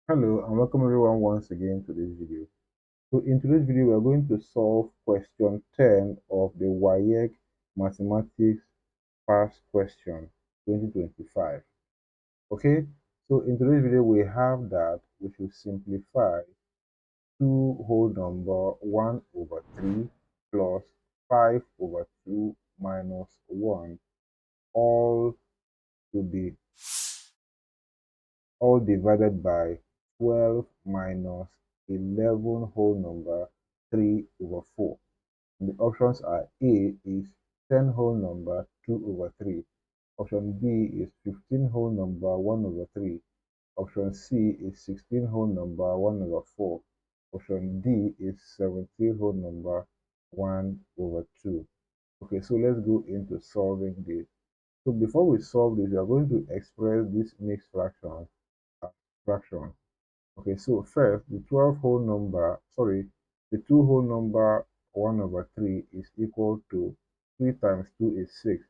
Hello and welcome everyone once again to this video. So in today's video, we are going to solve question 10 of the WAEC Mathematics Past Question 2025. Okay, so in today's video, we have that we should simplify 2 whole number 1 over 3 plus 5 over 2 minus 1 all to the all divided by 12 minus 11 whole number 3 over 4. And the options are A is 10 whole number 2 over 3. Option B is 15 whole number 1 over 3. Option C is 16 whole number 1 over 4. Option D is 17 whole number 1 over 2. Okay, so let's go into solving this. So before we solve this, we are going to express this mixed fraction as fraction. Okay, so first, the 12 whole number, sorry, the 2 whole number 1 over 3 is equal to 3 times 2 is 6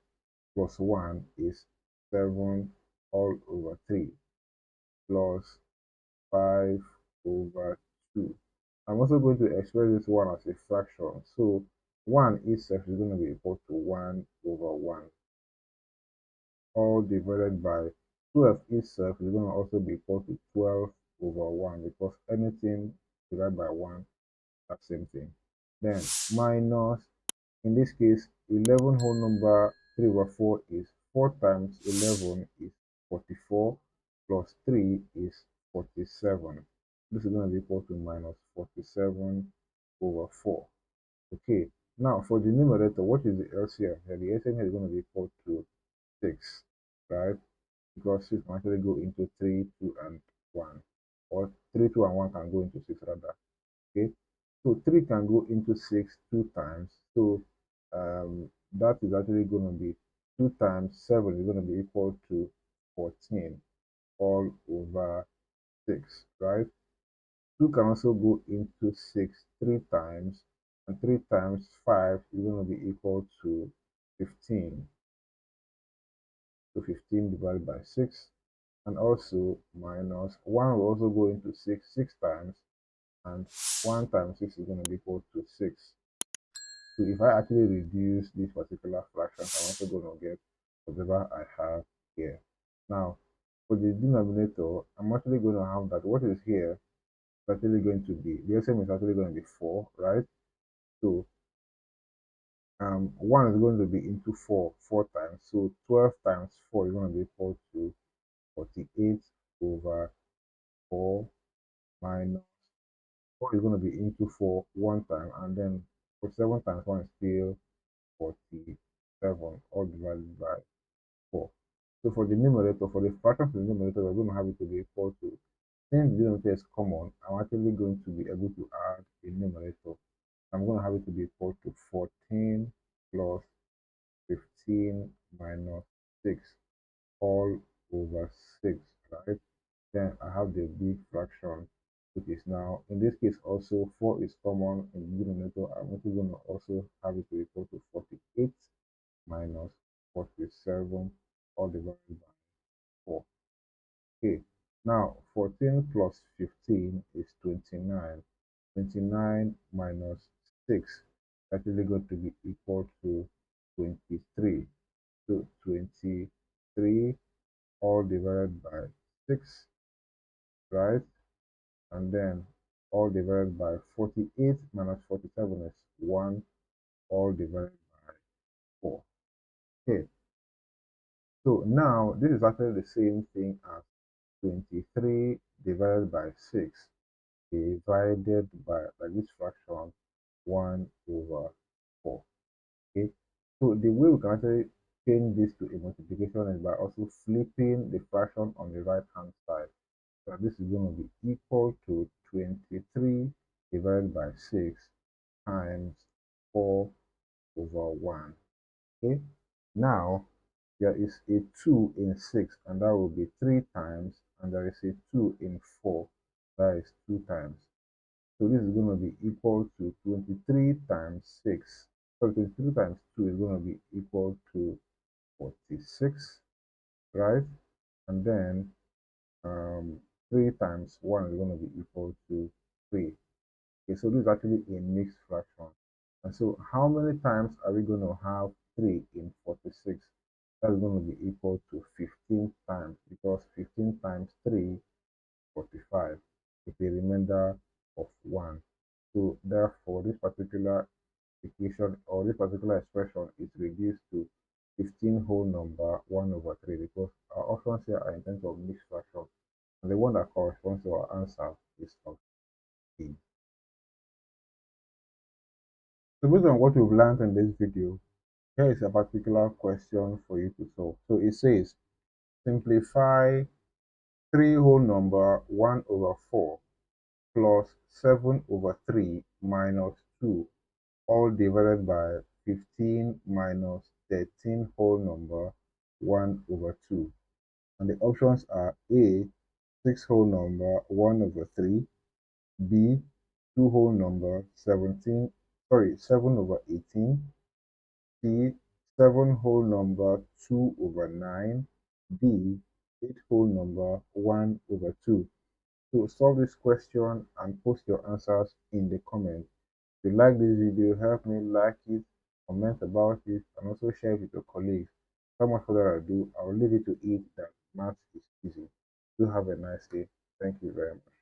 plus 1 is 7 all over 3 plus 5 over 2. I'm also going to express this one as a fraction. So 1 itself is going to be equal to 1 over 1 all divided by 12 itself is going to also be equal to 12 over 1 because anything divided by 1 that same thing. Then minus, in this case, 11 whole number 3 over 4 is 4 times 11 is 44 plus 3 is 47. This is going to be equal to minus 47 over 4. Okay, now for the numerator, what is the LCM here? The LCM here is going to be equal to 6, right? Because 6 can actually go into 3, 2, and 1. Or 3, 2, and 1 can go into 6 rather. Okay, so 3 can go into 6 2 times. So that is actually going to be 2 times 7 is going to be equal to 14 all over 6, right? 2 can also go into 6 3 times, and 3 times 5 is going to be equal to 15. So 15 divided by 6, and also minus 1 will also go into 6 times, and 1 times 6 is going to be equal to 6. So if I actually reduce this particular fraction, I'm also going to get whatever I have here. Now, for the denominator, I'm actually going to have that what is here is actually going to be, the LCM is actually going to be 4, right? So 1 is going to be into 4 times. So 12 times 4 is going to be equal to 48 over 4 minus 4 is going to be into 4 one time, and then 47 times 1 is still 47, all divided by 4. So for the numerator, for the fraction of the numerator, we're going to have it to be equal to, since the denominator is common, I'm actually going to be able to add the numerator. I'm going to have it to be equal to 14 plus 15 minus 6 all over 6, right? Then I have the big fraction, which is now, in this case also 4 is common in the denominator. I'm also going to also have it to equal to 48 minus 47 all divided by 4. Okay, now 14 plus 15 is 29. 29 minus 6 is actually going to be equal to 23. So 23 all divided by 6, right? And then all divided by 48 minus 47 is 1 all divided by 4. Okay, so now this is actually the same thing as 23 divided by 6 divided by this fraction 1 over 4. Okay, so the way we can actually change this to a multiplication is by also flipping the fraction on the right hand side. So this is going to be equal to 23 divided by 6 times 4 over 1. Okay, now there is a 2 in 6, and that will be 3 times, and there is a 2 in 4, that is 2 times. So this is going to be equal to 23 times 6. So 23 times 2 is going to be equal to 46, right? And then 3 times 1 is going to be equal to 3. Okay, so this is actually a mixed fraction. And so how many times are we going to have 3 in 46? That's going to be equal to 15 times, because 15 times 3 45 with a remainder of 1. So therefore, this particular equation or this particular expression is reduced to 15 whole number 1 over 3, because our options here are in terms of mixed fraction, and the one that corresponds to our answer is option A. So based on what we've learned in this video, here is a particular question for you to solve. So it says, simplify 3 whole number 1 over 4 plus 7 over 3 minus 2, all divided by 15 minus 13 whole number 1 over 2. And the options are A, 6 whole number 1 over 3, B, 2 whole number 7 over 18, C, 7 whole number 2 over 9, D, 8 whole number 1 over 2. So solve this question and post your answers in the comments. If you like this video, help me like it, comment about it, and also share it with your colleagues. Without much further ado, I will leave it to it that math is easy. Do have a nice day. Thank you very much.